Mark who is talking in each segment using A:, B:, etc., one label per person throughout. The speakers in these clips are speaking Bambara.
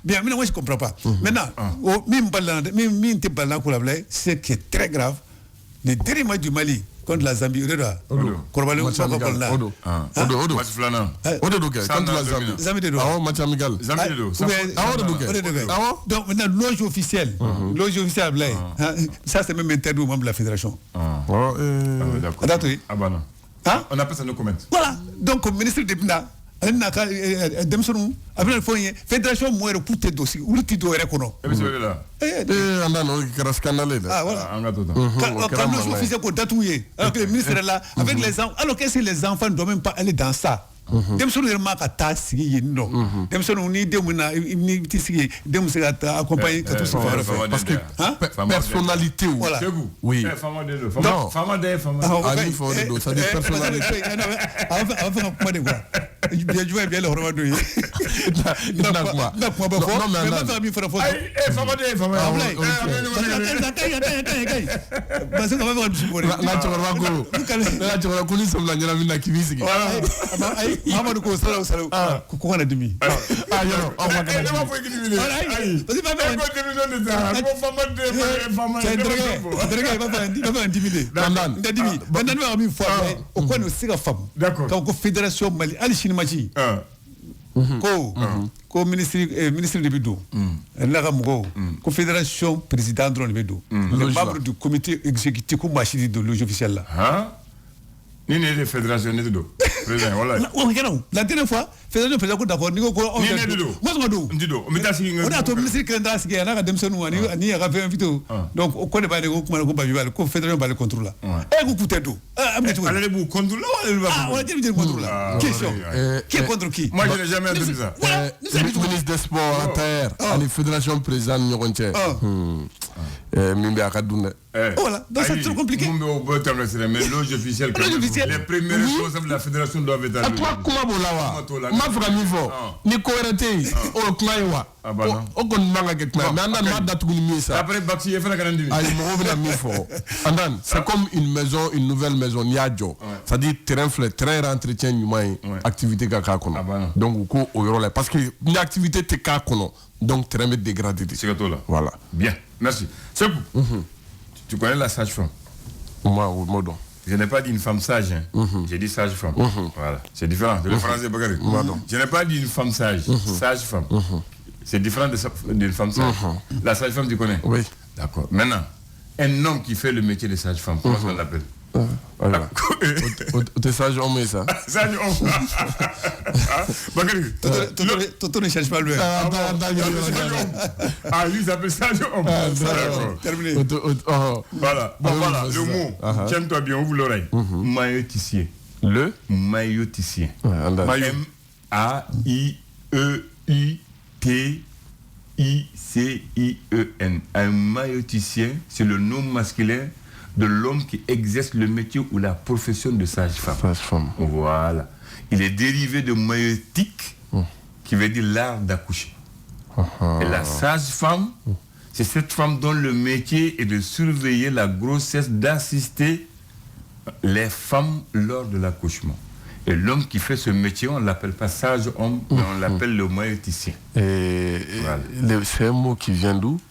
A: Bien, moi je ne comprends pas. Maintenant, ce qui est très grave, les derniers matchs du Mali contre la Zambie, Odo.
B: Match
A: donc maintenant, loge officielle. Loge officielle, ça c'est même interdit aux membres de la fédération.
C: D'accord. On appelle ça nos commentaires.
A: Voilà. Donc, le ministre de Bina, fédération moi pour tes dossiers ou le titre est reconnu.
C: Et monsieur là.
A: Quand nous officiels pour datouiller, alors que le ministre est là avec les enfants, alors que les enfants ne doivent même pas aller dans ça. Dem sunu yɛrɛ ma ka taa sigi yen nɔ denmisɛnninw ni denw na ni tɛ sigi denw bɛ se ka taa accompagner ka to sigi fan wɛrɛ fɛ
B: parce que personnalité
A: voilà
B: oui
C: Fama de
B: ani fɔ de don ça dit personnalité
A: a b'a fɛ ka kuma de quoi bien jumɛn bien le hɔrɔma dɔ ye
B: na kuma
A: bɛ fɔ mais n b'a fɛ ka min fana fɔ
C: Fama de
A: parce que ka b'a fɛ ka dusu bɔ de
B: n ka cɛkɔrɔba ko ni sɔmina ɲɛnamin na k'i b'i sigi
A: Mamadou ko sala ko kana dimi
B: yɔrɔ aw ma kana
C: dimi parce que ba ko dimi de ça ko Fama de
A: Drake ba dimi de nda dimi maintenant ba mi fo o ko no siga fam ko fédération Mali ali shinmachi ko ministre de Bido la ka mɔgɔw ko fédération président dɔrɔn de bɛ don les membres du comité exécutif ko machine de loge officielle là
C: ni ne fédération ne do président voilà
A: la dernière fois fédération président ko d'accord ni ko on
C: ndido o mita sigi
A: on a to ministre kenda sigi na ka demsenu ani ya ka fait invité donc ko ne ba de ko kuma ko ba bibal ko fédération ba le contrôle là e ko kutedo amne to
C: allez vous contrôle
A: on a dit contrôle là question qui est contre qui
C: moi je n'ai jamais entendu ça
B: ministre des sports inter ani fédération président ɲɔgɔn cɛ min bɛ a ka dun dɛ
A: voilà donc c'est trop compliqué
C: mais loge officielle les premiers responsables de la fédération doivent être
B: là kuma b'o la wa ma fɛ ka min fɔ ni ko wɛrɛ tɛ yen o kuma ye wa o kɔni man ka kɛ kuma ye mais an dan m'a datugu ni min sa
C: après Baxi ye fana ka na dimi
B: ayi mɔgɔw bɛna min fɔ an dan c'est comme une maison une nouvelle maison n'i y'a jɔ c'est à dire terrain filɛ terrain yɛrɛ entretien ɲuman ye activité ka k'a kɔnɔ donc u ko o yɔrɔ la parce que ni activité tɛ k'a kɔnɔ donc terrain bɛ dégrader de.
C: Siga t'o la.
B: Voilà.
C: Bien, merci. Sekou, tu connais la sage-femme?
B: Moi, donc.
C: Je n'ai pas dit une femme sage, hein. J'ai dit sage-femme. Voilà, c'est différent. C'est le français, Bakary. Je n'ai pas dit une femme sage, sage-femme. C'est différent d'une femme sage. La sage-femme, tu connais?
B: Oui.
C: D'accord. Maintenant, un homme qui fait le métier de sage-femme, comment on l'appelle?
B: T'es sage homme ça.
C: Sage homme. Bakary.
A: Toto ne cherche pas lui.
C: Lui s'appelle sage homme.
A: Terminé.
C: Voilà. Bon voilà, le mot. Tiens-toi bien, ouvre l'oreille. Maillotissier.
B: Le
C: maillotissier. M-A-I-E-U-T-I-C-I-E-N. Un maillotissien, c'est le nom masculin de l'homme qui exerce le métier ou la profession de sage-femme. Voilà. Il est dérivé de maillotique, qui veut dire l'art d'accoucher. Et la sage-femme, c'est cette femme dont le métier est de surveiller la grossesse, d'assister les femmes lors de l'accouchement. Et l'homme qui fait ce métier, on ne l'appelle pas sage-homme, mais on l'appelle le mailloticien.
B: Voilà. C'est un mot qui vient d'où?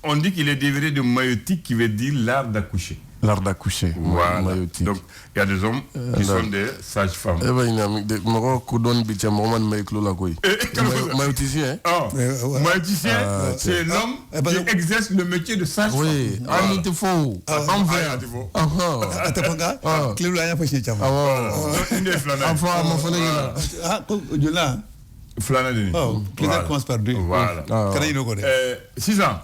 C: On dit qu'il est dérivé de maillotique qui veut dire l'art d'accoucher.
B: L'art d'accoucher.
C: Voilà. Maillotique. Donc il y a des hommes qui sont des sages-femmes.
B: Mailloticien.
C: Mailloticien, c'est l'homme qui exerce le métier de sage-femme.
B: Oui. Il te faut. Envers.
A: Commence par deux.
C: Voilà. 6 ans.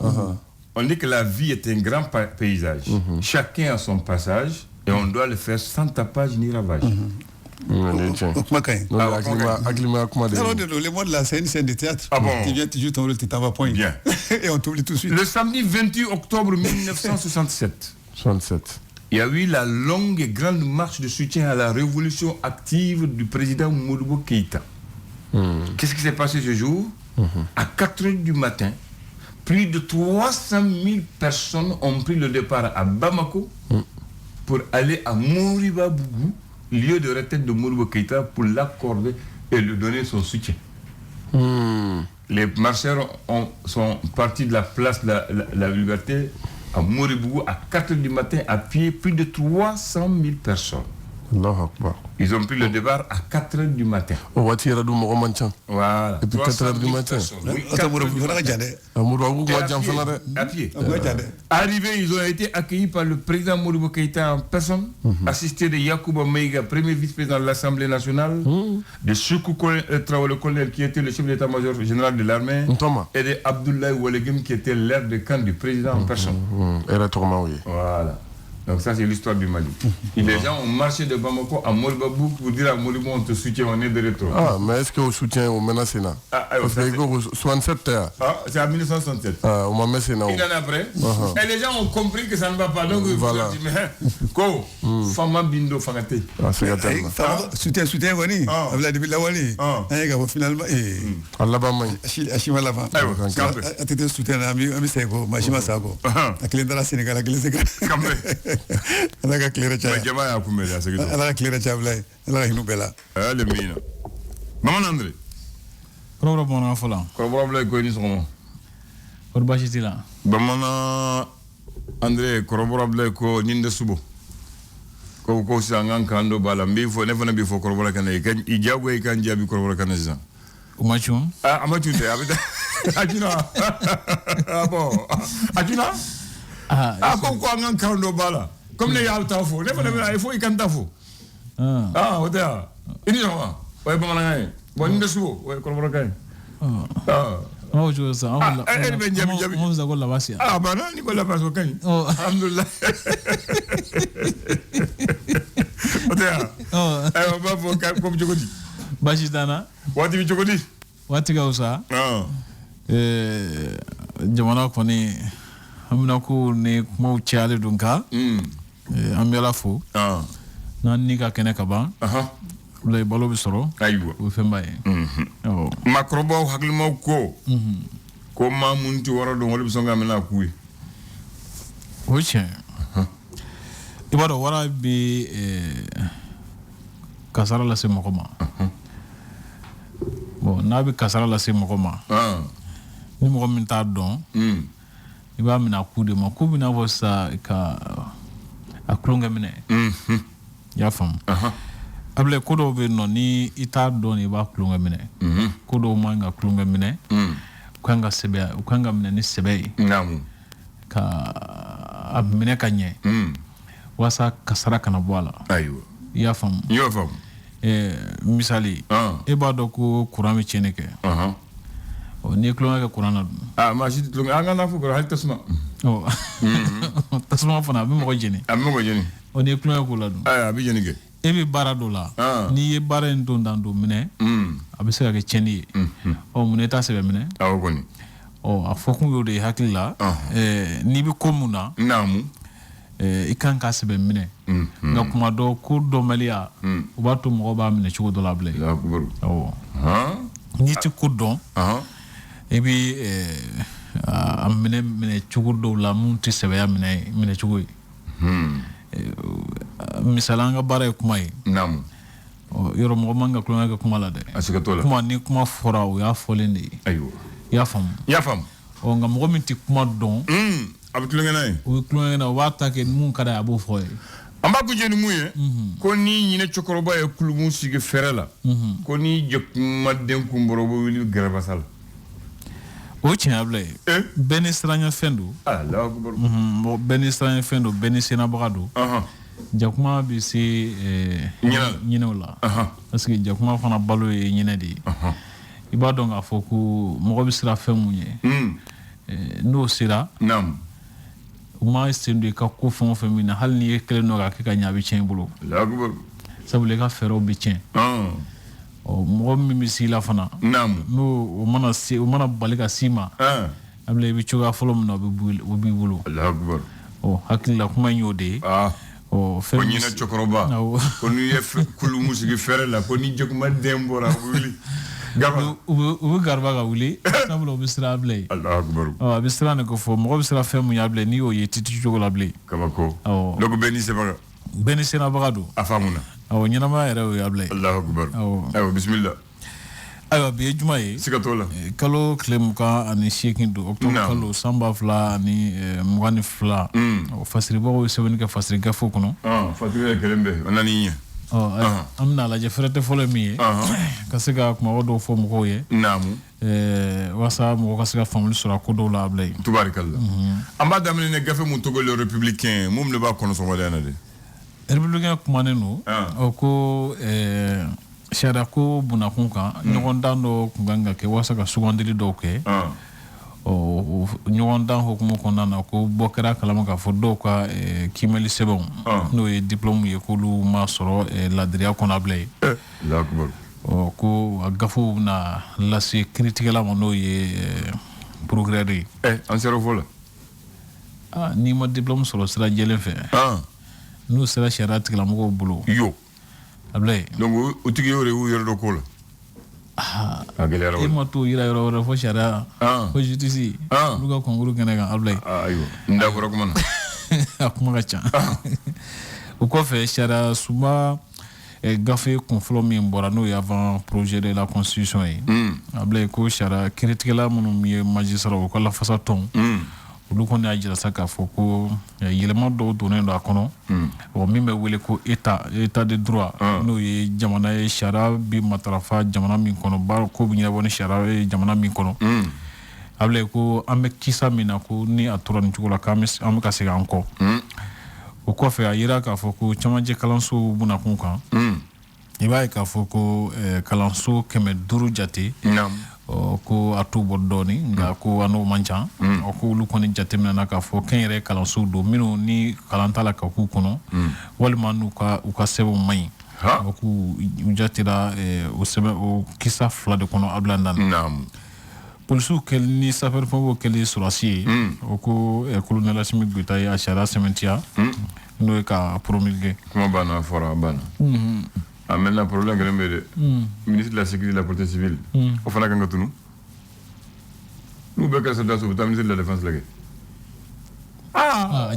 C: On dit que la vie est un grand paysage. Chacun a son passage et on doit le faire sans tapage ni ravage.
A: Les mots de la scène de théâtre. Tu viens, tu joues ton rôle, tu t'en vas point.
C: Bien.
A: Et on t'oublie tout de suite.
C: Le samedi 28 octobre 1967. Il y a eu la longue et grande marche de soutien à la révolution active du président Modibo Keïta. Qu'est-ce qui s'est passé ce jour? À 4h du matin, plus de 300 000 personnes ont pris le départ à Bamako pour aller à Moriba Bougou, lieu de retraite de Modibo Keïta, pour l'accorder et lui donner son soutien. les marcheurs sont partis de la place de la Liberté à Moribougou à 4 h du matin à pied, plus de 300 000 personnes. Ils ont pris le départ à 4 h du matin. Voilà.
B: Et puis 4 h du matin.
C: Oui, 4 à pied. Arrivés, ils ont été accueillis par le président Modibo Keïta en personne, assisté de Yacouba Meiga, premier vice-président de l'Assemblée nationale, de Soukou Traoré Colonel, qui était le chef d'état-major général de l'armée, et de Abdoulaye Oualegem, qui était l'aide de camp du président en personne. Voilà. Donc ça, c'est l'histoire du Mali. Et les gens ont marché de Bamako à Moribabou pour dire à Moribo, on te soutient, on est de retour.
B: Ah, mais est-ce qu'on soutient au Ménacéna? Parce que 67
C: c'est en 1967.
B: Ah, au Ménacéna.
C: Il en a après. Et les gens ont compris que ça ne va pas. Donc,
B: voilà.
C: Ils disent, Ko, Fama Bindo Fangate.
B: Ah, c'est gâté.
A: Soutien, Wani. Depuis la Wani. Finalement,
B: Alabama.
A: Achima Lava. A été soutien à Misego, Machima Sago. A Clendala Sénégal, a Clendala. Ala ka clé cha
C: jama ya kumele ya segito
A: ala ka clé cha blay ala ka hinu bela
C: ale mina maman André
D: problème fola
C: problème ko ni somo
D: ko bashitila
C: bamana André problème ko ninde subo ko sangan kando bala mbi fo ne fana bi fo problème kan e kan ijago e kan jabi problème kan za
D: umachum
C: amachum de abita ajina abo ajina ko angan kando bala comme les yalta fo ne fana il faut ikanta fo oda ini no way bamana ngay bon ninde subo way problème kan
D: oh je ça on vous a la base
C: bana ni ko la base kan alhamdulillah oda ba fo ka ko jogodi
D: bashitana
C: wati bi jogodi
D: wati ga usa jamana ko ni amna ko ne mo chale dunka amela fo nan ni ka kene kaba lay balo bi soro
C: aywa
D: o fembaye
C: makrobo haglimo ko ma munti wara do wala bi songa mena kuwi
D: oche ibado wara bi kasara la se mokoma bon na bi kasara la se mokoma ni mo min ta don iba mina kude ma ku bina vosa ka aklonga mine ya fam able kodo be no ni ita don iba aklonga mine kodo manga aklonga mine kwanga sebe kwanga mine ni sebe
C: namu
D: ka abmine kanye wasa kasara kana bwala
C: aywa
D: ya fam misali iba do ko kurami cheneke ni klonga ka kurana
C: ma shi klonga anga na fu ko hal tasma
D: tasma fana bi mo jeni o ni klonga ko la dum
C: bi jeni ge
D: e bi bara do la ni ye bara en don dan do mine abi se ka cheni o mune ta sebe mine
C: ko ni
D: o afokun yo de hakila ni bi komuna
C: namu
D: ikan ka sebe mine nga kuma do ko do malia o ba to mo ba mine chugo do la ble ni ti ko don et puis amene chugo do la munti sebe ya mine chugo misalanga bare kuma yi
C: namu
D: yoro mo manga klonga ka kuma la de
C: asikatola
D: kuma ni kuma fora o ya folende
C: ayo
D: ya fam o nga mo minti kuma don
C: abutulenge nay
D: o klonga na wata ke mun kada abo foye
C: amba ko jeni muye ko ni nyine chokoroba e kulumu sige ferela ko ni jok madden kumboro bo wili grabasal
D: o tiable benisranya fendo
C: Allah akbar
D: benisranya fendo benisena bagado jakuma bi si nyina wala parce que jakuma fana balo e nyina di iba donc a foku mo bi sira femunye no sira
C: nam
D: uma istendu ka ko fon femina hal ni kele no ga ka nyabi chen bulo
C: Allah akbar
D: sabule ka fero bi chen o mo mi sila fana
C: nam
D: no o mana balika sima able bi chuga folom no bi bulo
C: Allah akbar
D: o hakilla kuma nyode o
C: ko nyina chokoroba ko ni kulu musigi ferela ko ni jokuma dembora wuli gaba
D: u garba ga wuli sablo bisra ble
C: Allah akbar
D: bisra ne ko fo mo bisra femu ya ble ni o yeti chugo la ble
C: kabako logo beni se na bagado
D: afamuna o nyina ma era o ya ble
C: Allah akbar bismillah
D: ayiwa bi ye juma ye
C: siga t'o la
D: kalo tile 28 don octobre kalo sanba 2022 fasiribagaw ye sɛbɛnni kɛ fasiri gafew kɔnɔ
C: fasiri kelen bɛ nani ɲɛ
D: an bɛna lajɛ fɛrɛtɛ fɔlɔ min ye ka se ka kumaba dɔw fɔ mɔgɔw ye walasa mɔgɔ ka se ka faamuli sɔrɔ a ko dɔw la Ablaye
C: tubarikala an b'a daminɛ ni gafe mun tɔgɔ le républicain mun de b'a kɔnɔ sɔgɔmada in na de
D: républicain kumanen don ko sariya ko bunakun kan ɲɔgɔndan dɔ kun kan ka kɛ walasa ka sugandili dɔw kɛ ɲɔgɔndan hukumu kɔnɔna na ko bɔ kɛra kalama k'a fɔ dɔw ka kimɛli sɛbɛnw n'o ye diplôme ye k'olu ma sɔrɔ ladiriya kɔnɔ Ablaye ko a gafew bɛna lase kiiritigɛla ma n'o ye procureur ye
C: an sera fɔ la
D: n'i ma diplôme sɔrɔ sira jɛlen fɛ n'u sera sariya tigilamɔgɔw bolo Ablaye
C: donc o tigi y'o de y'u yɛrɛ dɔ ko la a gɛlɛyara
D: e ma t'o yira yɔrɔ wɛrɛ fo sariya fo justice olu ka concours kɛnɛ kan Ablaye
C: ayiwa n da bɔra kuma na
D: a kuma ka ca o kɔfɛ sariya suba gafe kun fɔlɔ min bɔra n'o ye avant projet de la constitution ye Ablaye ko sariya kiiritigɛla minnu ye magistrat o ka lafasa tɔn olu kɔni y'a jira sa k'a fɔ ko yɛlɛma dɔw donnen don a kɔnɔ min bɛ wele ko état de droit n'o ye jamana ye sariya bi matarafa jamana min kɔnɔ baara ko bɛ ɲɛnabɔ ni sariya ye jamana min kɔnɔ Ablaye ko an bɛ kisa min na ko ni a tora nin cogo la k'an bɛ ka segin an kɔ o kɔfɛ a yira k'a fɔ ko camancɛ kalanso bunakun kan i b'a ye k'a fɔ ko kalanso 500 jate ko a t'u bɔ dɔɔni nka ko a n'o man ca ko olu kɔni jateminɛna k'a fɔ kɛnyɛrɛye kalansow don minnu ni kalan t'a la ka k'u kɔnɔ walima n'u ka sɛbɛnw man ɲi k'u jatera o sɛbɛn o kisa 2 de kɔnɔ Ablaye Ndane polisiw kɛli ni sapeurs-pompiers kɛli sɔrɔdasi ye o ko colonel Asimi Goita ye a sariya sɛbɛntiya n'o ye ka promulguer
C: kuma banna fɔra banna maintenant problème kelen bɛ dɛ ministre de la sécurité et de la protection civile o fana kan ka tunu n'u bɛɛ kɛra soldat u bɛ taa ministre de la défense lajɛ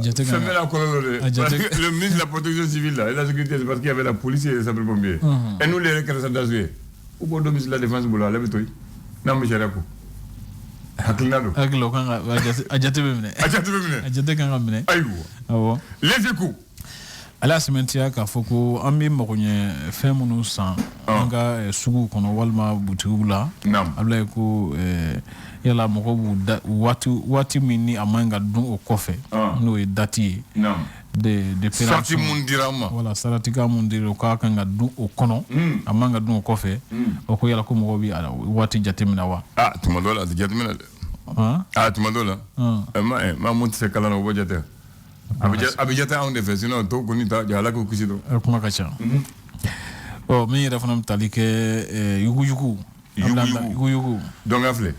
C: c'est bien la kɔlɔlɔ de le ministre de la protection civile là et la sécurité c'est parce qu'il y avait la police et les sapeurs-pompiers et nous les kɛra soldat ye u b'o dɔn ministre de la défense bolo ale bɛ to yen n'an bɛ sariya ko hakilina don
D: hakili o kan ka a jate bɛ minɛ
C: a jate kan
D: ka minɛ
C: ayiwa les échos
D: ala sɛmɛntiya k'a fɔ ko an bɛ mago ɲɛ fɛn minnu san an ka suguw kɔnɔ walima butigiw la Ablaye ko yala mɔgɔw b'u waati min ni a man ka dun o kɔfɛ n'o ye date ye de
C: sarati mun dira ma
D: wala saratika mun dira o k'a kan ka dun o kɔnɔ a man ka dun o kɔfɛ o ko yala ko mɔgɔw bɛ waati jateminɛ wa
C: tuma dɔw la a tɛ jateminɛ dɛ tuma dɔw la maa mun tɛ se kalan na o b'o jate a bɛ jate anw de fɛ sinon tɔw kɔni ta ala k'u kisi dɔn
D: kuma ka ca min yɛrɛ fana bɛ tali kɛ yuguyugu
C: dɔnka filɛ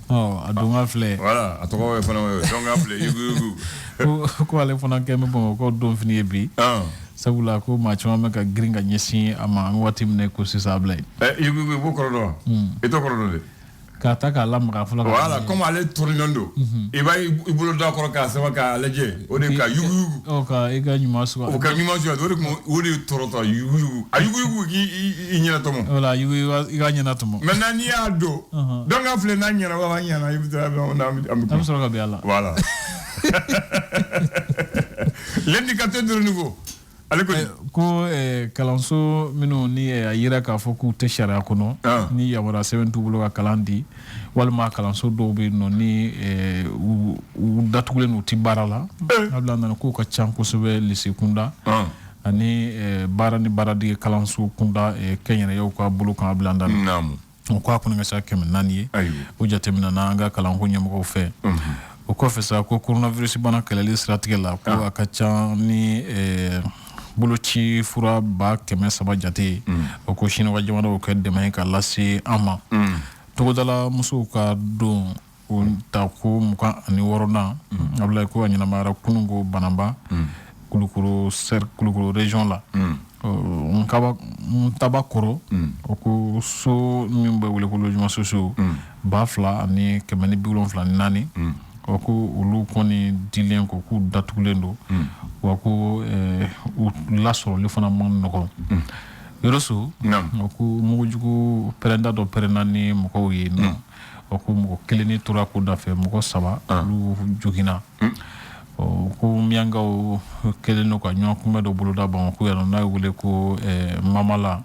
D: a dɔnka filɛ
C: voilà a tɔgɔ ye fana dɔnka filɛ yuguyugu
D: ko ale fana kɛ bɛ Bamakɔ don fini ye bi sabula ko maa caman bɛ ka girin ka ɲɛsin a ma an waati min ko sisan Ablaye
C: yuguyugu i b'o kɔrɔ dɔn wa i t'o kɔrɔ dɔn de
D: k'a ta k'a lamaga fɔlɔ
C: voilà comme ale tɔrɔlen don i b'a i bolo da kɔrɔ k'a sɛbɛn k'a lajɛ o de ka yuguyugu
D: ka i ka ɲuman suga
C: o ka ɲuman suga o de tɔrɔtɔ yuguyugu a yuguyugu k'i ɲɛna tɔmɔ
D: voilà yuguyugu i ka ɲɛna tɔmɔ
C: maintenant n'i y'a don donc an filɛ n'a ɲɛna wa ɲɛna i bɛ taa an
D: bɛ sɔrɔ ka bɛn a la
C: voilà l'indicateur de niveau
D: ko kalanso minnu ni a yira k'a fɔ k'u tɛ sariya kɔnɔ ni yamaruya sɛbɛn t'u bolo ka kalan di walima kalanso dɔw bɛ yen nɔ ni u datugulen n'u ti baara la Ablaye Ndane k'u ka ca kosɛbɛ lycée kunda ani baara ni baaradege kalanso kunda kɛnyɛrɛyew ka bolo kan Ablaye Ndane o ko a kɔni ka se 400 ye o jateminɛ na an ka kalanko ɲɛmɔgɔw fɛ o kɔfɛ sa ko coronavirus bana kɛlɛli siratigɛ la ko a ka ca ni boloci fura 300 jate o ko Siniwa jamana o kɛ dɛmɛ ka lase an ma togodala musow ka don o ta ko 26 Ablaye ko a ɲɛnamayara kunun ko Banamba Kulukoro région la Ntabakoro o ko so min bɛ wele ko logement sociaux 2,274 o ko olu kɔni dilen ko k'u datugulen don wa ko u lasɔrɔli fana man nɔgɔn yorosu ko mugujugu perenda do perenda ni moko yi no ko moko keleni tura ko da fe moko saba lu jugina ko mianga o keleno ko nyon ko medo buluda bon ko yano na wule ko mamala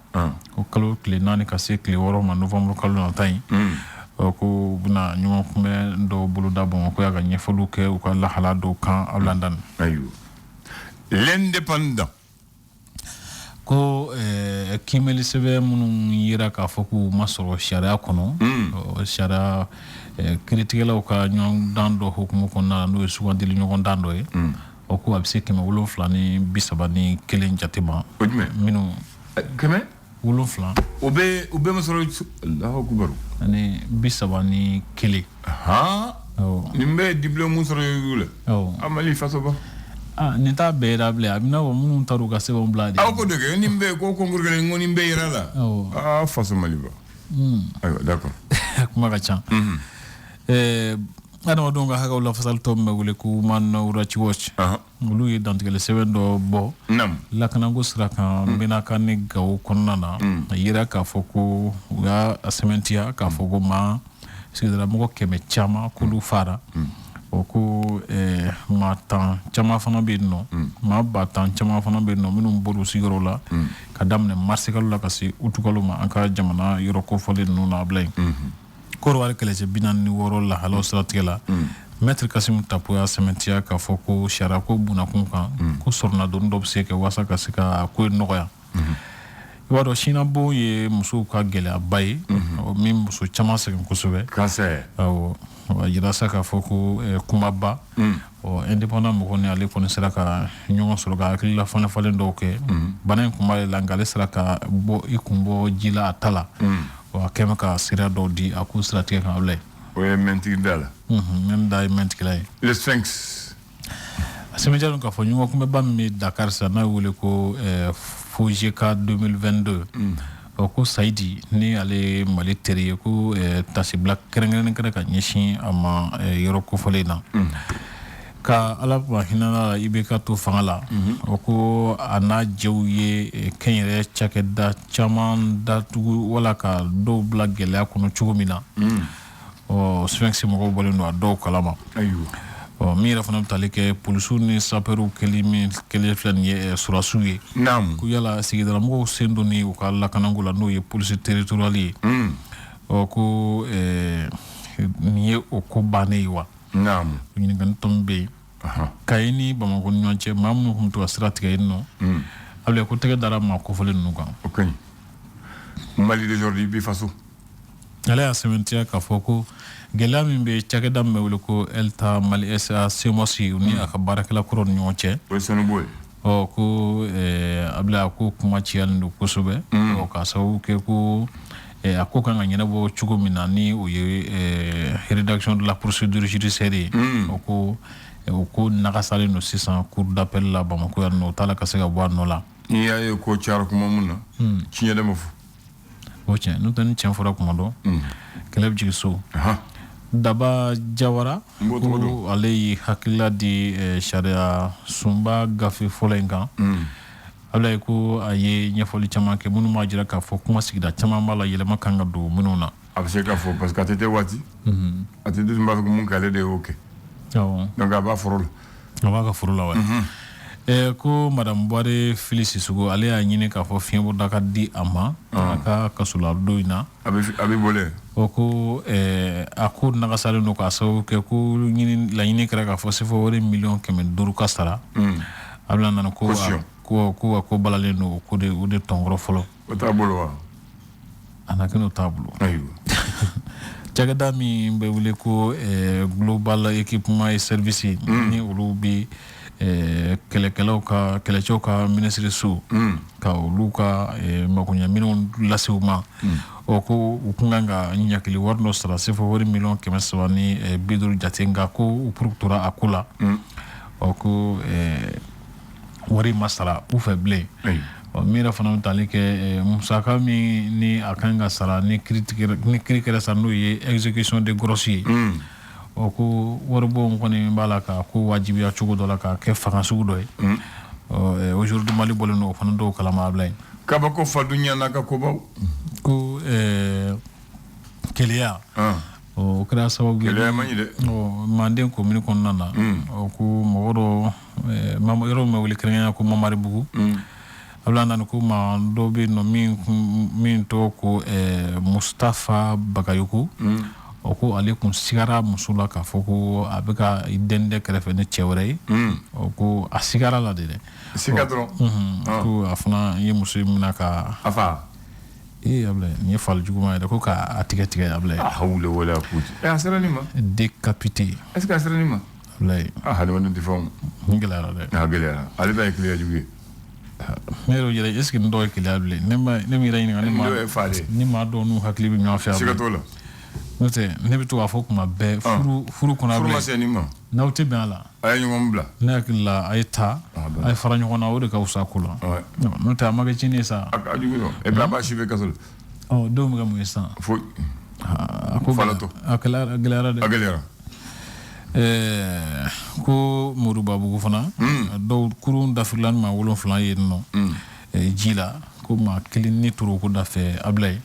D: ko kalo kle nani ka se kle woro ma novembre kalo na tay ko buna nyon ko me do buluda bon ko yaga nyefolu ke ko la hala do kan ablandan
C: ayo l'indépendant
D: ko kimeli sebe munun yira ka foku masoro sharia kono sharia critique la ka nyon dando hukumu konna no sugandili nyon dando e o ko abse kema wolo flani bisaba ni kelen jatima minu
C: keme
D: wolo flan
C: obe masoro Allahu akbar
D: ani bisaba ni kele
C: ha nimbe diplôme musoro yule amali fasoba
D: nita beerable abina wo munun taru ka se bon blade
C: ko dege nimbe ko ngurgale ngoni mbe irala faso maliba ayo d'accord
D: kuma ka chan ana wadonga haga wala fasal tomme wule ku man urachi watch mulu yi dantigale sevendo bo la kana go sraka mbina kan gaw konnana yira ka foko ya asementia ka foko ma sidra mo keme chama kulu fara oku matan chama fana be no ma batan chama fana be no minum bodu sigoro la kadamne marsikalu la kasi utukalu ma anka jamana yoro ko fole no na blay koro wal kele binan ni woro la halo strategela maître Kasim tapoya sementia ka foko sharako buna kunkan ko sorna don dob seke wasa kasika ko noya wado shina bo ye muso ka gele abaye o min muso chama segen kusube
C: kase
D: awo yira saka foko kumaba o indépendant mo ne ale ko sera ka nyongo soro ga akila fana falen do ke banen kuma langale sera ka bo ikumbo jila atala o akema ka sira do di aku stratégie kan awle
C: o e menti dala
D: même da menti klay
C: le sphinx
D: asemeja ka fo nyongo kuma ba mi Dakar sa na wule ko Fojeka 2022 ko Saidi ni ale mali teriye ko tasi black kerengren kere ka nyeshi ama yoro ko folena ka ala ba hinana ibeka to fangala ko ana jewye kenyere chakeda chaman datu wala ka do black gele ko no chugumina o sphinx mo ko bolendo do kalama
C: ayu
D: mira fana talike polisu ni saperu kelimi keleflanye surasuye
C: nam
D: ku yala sigidala mo sendo ni ko alla kanangula no ye police territoriali o ko ni o ko banewa
C: nam
D: ni ngan tombe kayini bamako nyonche mamu humto stratégie no able ko tege dara ma ko folen no kan
C: okay mali d'aujourd'hui bi faso
D: ala sementia ka foko gelami be chagedam mewle ko elta mali sa semosi ni akabara kala koron nyonche
C: o sonu boy
D: o ko abla ko kuma cial ndo kusube o ka sawu ke ko akko kan ngena bo chugumina ni o ye rédaction de la procédure judiciaire o ko nakasale no 600 cour d'appel la Bamako ya no tala kasega bo no la
C: ni ya ko char ko mamuna cinya dama fu
D: o cien no tan cien fora ko mando keleb jiso daba jawara ko alay hakila di sharia sumba gafi folenga alay ko aye nyefoli chama ke munu majira ka fo kuma sigida chama mala yele makanga do mununa
C: abse ka fo parce que atete wati atete sumba ko mun kale de oke donc aba forol
D: aba ka forol wa ko madame Boire Félix Sugo ale a nyine ka fo fiembo daka di ama ka kasula doina
C: abi bolé
D: ko ako nagasale no ka so ke ko nyine la nyine kra ka fo se fo wori million kemen duru kasara abla nan ko balale no ko de tongro folo
C: o tablo wa
D: anake no tablo
C: ayo
D: jagada mi be wule ko global equipment et service ni ulubi kelekelo ka kelecho ka ministry su ka luka makunya minu lasiuma o ko ukunganga nyakili warno stra se fo wori million kemeswani biduru jatenga ko proctora akula o ko wori masara u faible o mira fana talike musaka mi ni akanga sara ni critique sa no ye exécution de grossier o ko worbo ngoni balaka ko wajibi ya chugo dola ka ke fanga sugo doy aujourd'hui mali boleno fana do kala ma blay
C: Kabako fadunya naka kobaw.
D: Ko Keleya. O kɛra sababu ye manden commune kɔnɔna na ko mɔgɔ dɔ yɔrɔ min bɛ wele kɛrɛnkɛrɛnya ko Mamaribugu abula nana ko ma dɔ bɛ yen nɔ min tɔgɔ ko Mustafa Bagayoko o ko ale kun sigara muso la k'a fɔ ko a bɛ ka dɛndɛ kɛrɛfɛ ni cɛ wɛrɛ ye o ko a sigara la de dɛ
C: siga dɔrɔn
D: ko a fana ye muso in minɛ ka
C: a fa
D: Ablaye ni fal juguma yɛrɛ ko k'a tigɛ Ablaye
C: hawle wala quwwata a sera ni ma
D: décapité
C: est-ce que a sera ni ma
D: Ablaye
C: hadamaden tɛ fɛnw
D: n gɛlɛyara dɛ
C: gɛlɛyara ale b'a ye kiliya jugu ye
D: ne yɛrɛ yɛrɛ est-ce que nin dɔw ye keleya bilen ne mi yɛrɛ ɲininka ni maa dɔw n'u hakili bɛ ɲɔgɔn fɛ
C: siga t'o la
D: n'o tɛ ne bɛ to k'a fɔ kuma bɛɛ furu kɔnɔ
C: furu ma se nin ma
D: n'aw tɛ bɛn a la
C: a ye ɲɔgɔn bila
D: ne hakili la a ye taa a ye fara ɲɔgɔn na o de ka fisa ko la n'o tɛ a ma kɛ tiɲɛni ye sa
C: a jugu dɔn et puis a b'a suivre kaso la
D: denw bɛ kɛ mun ye sisan
C: foyi
D: a ko gɛlɛyara dɛ
C: a gɛlɛyara
D: ko Moribabugu fana dɔw kurun dafirilan maa 7 ye yen nɔ ji la ko maa 1 ni toro ko dafɛ Ablaye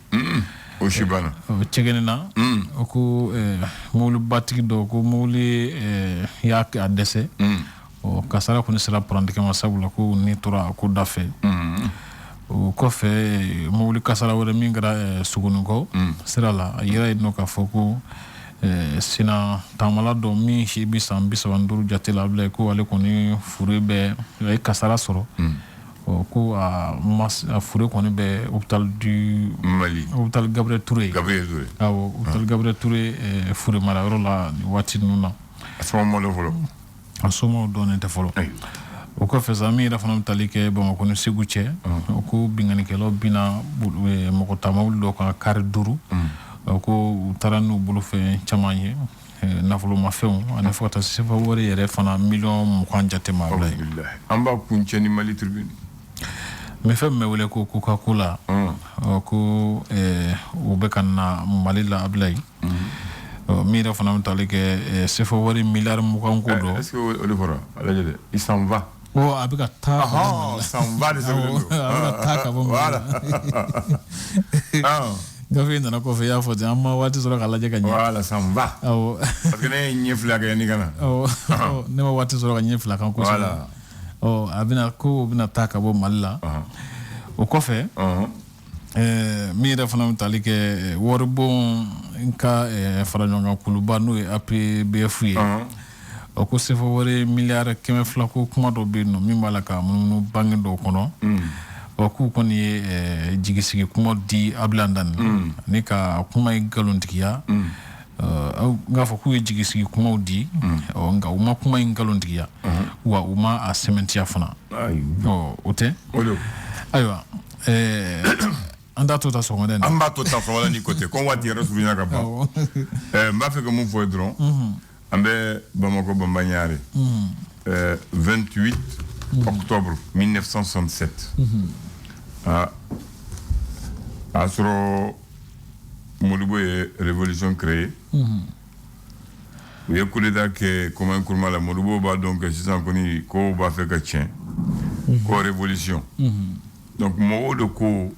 C: o si banna
D: cɛgɛni na ko mobilibatigi dɔ ko mobili y'a a dɛsɛ kasara kɔni sera parantikɛ ma sabula ko ni tora ko dafɛ o kɔfɛ mobili kasara wɛrɛ min kɛra Sugunikɔ sira la a yira yen nɔ k'a fɔ ko sina taamala dɔ min si bi san 35 jate la Ablaye ko ale kɔni fure bɛ a ye kasara sɔrɔ ko a fure kɔni bɛ hôpital du Mali hôpital Gabriel Touré awɔ hôpital Gabriel Touré fure mara yɔrɔ la waati ninnu na a somɔgɔw dɔnnen tɛ fɔlɔ o kɔfɛ sa min yɛrɛ fana bɛ tali kɛ Bamakɔ ni Segu cɛ ko binganikɛlaw bina mɔgɔ ta mobili dɔ kan kari 5 ko u taara n'u bolofɛn caman ye nafolomafɛnw ani fo ka taa se fɔ wari yɛrɛ fana miliyɔn 20 jate ma Ablaye
C: an b'a kuncɛ ni Mali tribune
D: mais fɛn min bɛ wele ko Coca-Cola ko u bɛ ka na Mali la Ablaye min yɛrɛ fana bɛ tali kɛ sefɔ wari miliyari 20 ko dɔ
C: est-ce que o de fɔra a lajɛ dɛ il s'en va
D: a bɛ ka taa
C: s'en va de sɛbɛnnen don
D: a bɛ ka taa ka bɔ gafe nana kɔfɛ y'a fɔ ten an ma waati sɔrɔ ka lajɛ ka ɲɛ
C: voilà s'en va
D: awɔ
C: parce que ne ye ɲɛ fila kɛ yanni ka na
D: awɔ ne ma waati sɔrɔ ka ɲɛ fila kan kosɛbɛ a bɛna ko bɛna taa ka bɔ Mali la o kɔfɛ min yɛrɛ fana bɛ tali kɛ waribon ka fara ɲɔgɔn kan kuluba n'o ye APBF ye o ko sefɔ wari miliyari 200 ko kuma dɔ bɛ yen nɔ min b'a la ka munumunu banque dɔw kɔnɔ k'u kɔni ye jigisigi kuma di Ablaye Andani ni ka kuma in ngalontigiya nka fɔ k'u ye jigisigi kumaw di nka u ma kuma in ngalontigiya wa u ma a sɛmɛntiya fana o tɛ ayiwa an t'a to ta sɔgɔmada in na
C: an b'a to ta sɔgɔmada ni côté ko waati yɛrɛ surunya ka ban n b'a fɛ ka mun fɔ ye dɔrɔn an bɛ Bamako Banbagnare 28 octobre 1967 a sɔrɔ Modibo ye révolution créée u ye coup d'état kɛ Kwame Nkrumah la Modibo b'a dɔn que sisan kɔni ko b'a fɛ ka tiɲɛ ko révolution donc mɔgɔw de ko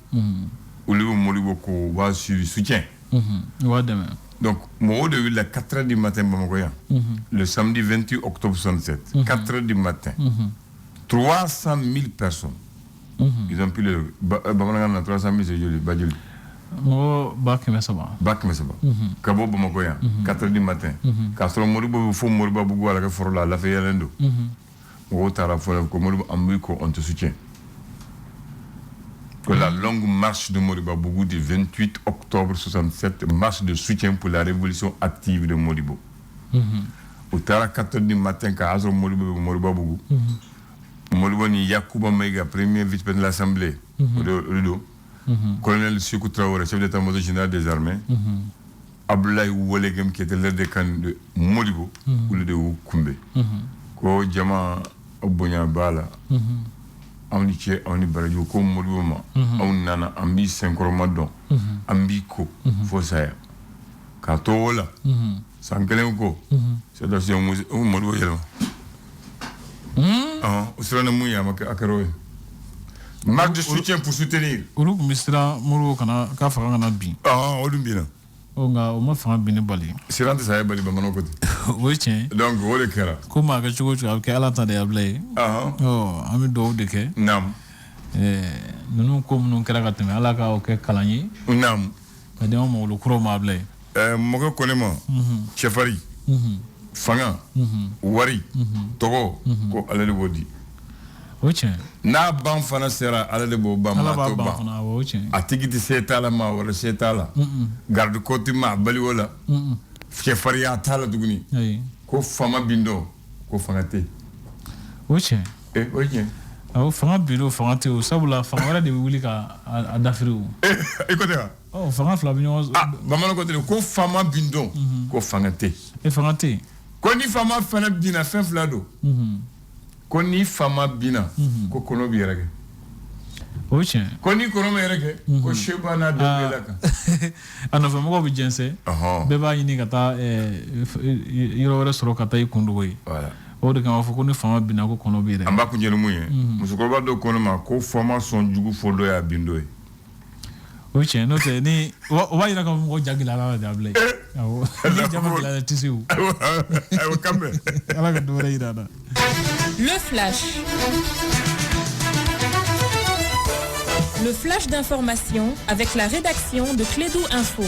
C: olu bɛ Modibo ko b'a suivi soutien donc mɔgɔw de wulila 4 heures du matin Bamako yan le samedi 28 octobre 67 4 heures du matin 300 000 personnes. Ils ont pu le. Bamanangan 300 000 c'est joli. Bajuli.
D: Moi, Bakime Saba.
C: Bakime Saba. Kabo Bamakoya. 4 heures du matin. Castro Moribo, faut Moriba Bougou à la Forola, la Fayalendo. Au Tara Fola, comme Moribo Ambuko, on te soutient. Que la longue marche de Moriba Bougou du 28 octobre 67, marche de soutien pour la révolution active de Moribo. Au Tara 4 heures du matin, Castro Moriba Bougou. Modibo ni Yakuba Maïga, premier vice-président de l'Assemblée, colonel Sékou Traoré, chef d'état-major général des armées, Abdoulaye Wolegem, qui était l'aide de camp de Modibo, ou le de Koumbe. Ko Djama Obonya Bala, on y barajo, ko Modibo ma, on nana, ambi synchromadon, ambi ko, Fosaya. Katola, Sankelenko, c'est dans un Modibo Yelma. O sera na muya maka akaroy Marque de soutien pour soutenir.
D: Olu mistra muru kana ka fanga kana bi.
C: Ah, Odumbina.
D: O nga o ma fanga bi ne bali.
C: Sirante sa bali ba mano côté.
D: O tien.
C: Donc o le kera.
D: Ko ma ka chugo chugo ke ala ta de ablay.
C: Ah.
D: Oh, ami do de ke.
C: Nam.
D: Nunu ko mun kera ka teme ala ka o ke kalani.
C: Nam.
D: Ka de mo lo kuro ma ablay.
C: Mo ko konema. Chefari. Fanga. Wari. Togo ko ala le bodi.
D: O tien.
C: Na ban fana sera ala de bo ba ma to ba.
D: O tien.
C: Atigiti setala ma wala setala. Garde côté ma bali wala. Chefari ya tala duguni. Ko fama bindo ko fanga te.
D: O tien.
C: O tien.
D: O fanga bindo fanga te o sabula fanga wala de wuli ka adafiri.
C: Écoutez.
D: Oh, fanga fla binyo.
C: Ah, bamana ko te ko fama bindo ko fanga te.
D: E fanga te.
C: Ko ni fama fana bina fen flado. Ko ni fama bina ko kono bi yereke.
D: O tien.
C: Ko ni kono me yereke ko sheba na de belaka.
D: Ano fa mo bi jense. Be ba yini kata yoro wala soro kata ikundu we.
C: Voilà.
D: O de kan fa ko ni fama bina ko kono bi yereke.
C: Amba ku njelu muye. Musuko ba do kono ma ko fama son jugu fodo ya bindo.
D: O tien no te ni wa yina kan mo jagila la da blay. Awo. Ni jama la tisiu.
C: Ayo kambe.
D: Ala ka do re ida.
E: Le flash. Le flash d'information avec la rédaction de Clédou Info.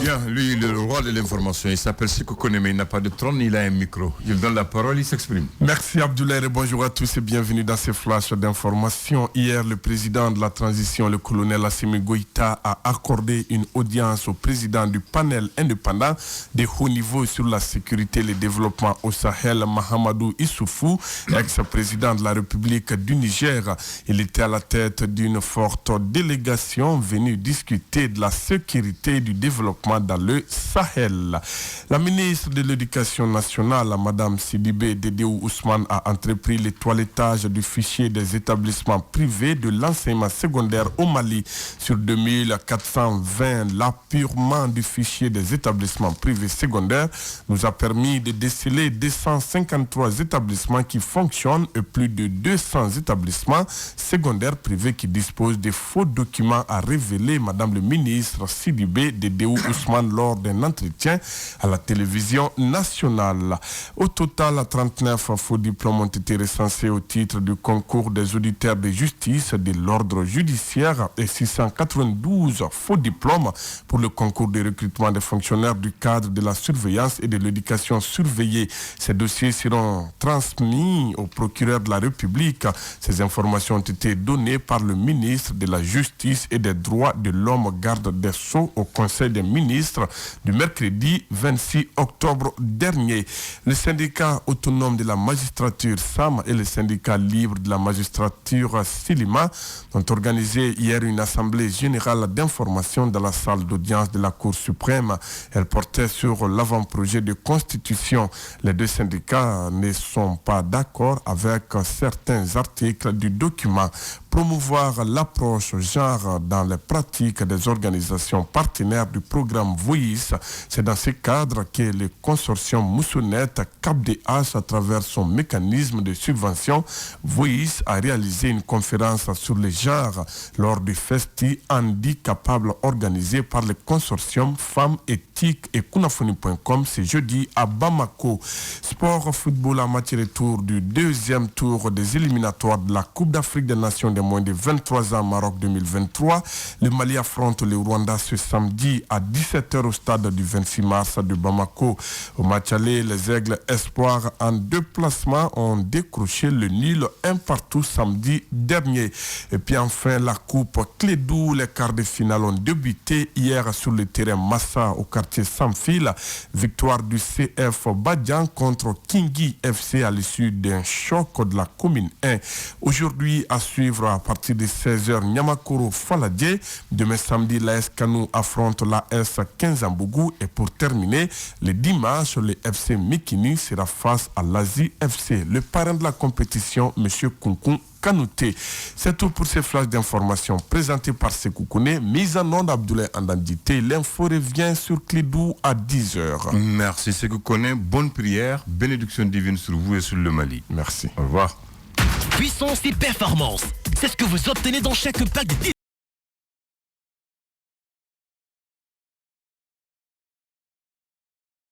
C: Bien, lui, le roi de l'information, il s'appelle Seko Koneme, il n'a pas de trône, il a un micro. Il donne la parole, il s'exprime.
B: Merci Abdoulaye et bonjour à tous et bienvenue dans ce flash d'information. Hier, le président de la transition, le colonel Assimi Goïta, a accordé une audience au président du panel indépendant de haut niveau sur la sécurité et le développement au Sahel, Mahamadou Issoufou, ex-président de la République du Niger. Il était à la tête d'une forte délégation venue discuter de la sécurité et du développement dans le Sahel. La ministre de l'Éducation nationale, Madame Sidibé Dédéou Ousmane, a entrepris le toilettage du fichier des établissements privés de l'enseignement secondaire au Mali. Sur 2420, l'appurement du fichier des établissements privés secondaires nous a permis de déceler 253 établissements qui fonctionnent et plus de 200 établissements secondaires privés qui disposent de faux documents, a révélé Madame le ministre Sidibé Dédéou Ousmane lors d'un entretien à la télévision nationale. Au total, 39 faux diplômes ont été recensés au titre du concours des auditeurs de justice de l'ordre judiciaire et 692 faux diplômes pour le concours de recrutement des fonctionnaires du cadre de la surveillance et de l'éducation surveillée. Ces dossiers seront transmis au procureur de la République. Ces informations ont été données par le ministre de la Justice et des Droits de l'Homme, garde des Sceaux, au Conseil des ministres du mercredi 26 octobre dernier. Le syndicat autonome de la magistrature SAM et le syndicat libre de la magistrature SILIMA ont organisé hier une assemblée générale d'information dans la salle d'audience de la Cour suprême. Elle portait sur l'avant-projet de constitution. Les deux syndicats ne sont pas d'accord avec certains articles du document. Promouvoir l'approche genre dans les pratiques des organisations partenaires du programme VOIS. C'est dans ce cadre que le consortium Moussonnette CAPDH, à travers son mécanisme de subvention, VOIS a réalisé une conférence sur les genres lors du Festi Handicapable organisé par le consortium Femmes Éthiques et Kunafoni.com ce jeudi à Bamako. Sport football en match retour du deuxième tour des éliminatoires de la Coupe d'Afrique des Nations des moins de 23 ans Maroc 2023. Le Mali affronte le Rwanda ce samedi à 17h au stade du 26 mars de Bamako. Au match aller, les Aigles Espoirs en déplacement ont décroché le nul 1-1 samedi dernier. Et puis enfin, la Coupe Clédou, les quarts de finale ont débuté hier sur le terrain Massa au quartier Samfil. Victoire du CF Badian contre Kingi FC à l'issue d'un choc de la commune 1. Aujourd'hui, à suivre à partir de 16h, Nyamakoro Faladje. Demain samedi, l'AS Kanou affronte l'AS Kinzambougou. Et pour terminer, le dimanche, le FC Mikini sera face à l'Asie FC. Le parrain de la compétition, M. Kunkun Kanouté. C'est tout pour ces flashs d'informations présentés par Sekou Kone. Mise en onde Abdoulaye Andandité. L'info revient sur Clédou à 10h.
C: Merci Sekou Kone. Bonne prière. Bénédiction divine sur vous et sur le Mali.
B: Merci.
C: Au revoir.
F: Puissance et performance. C'est ce que vous obtenez dans chaque pack de 10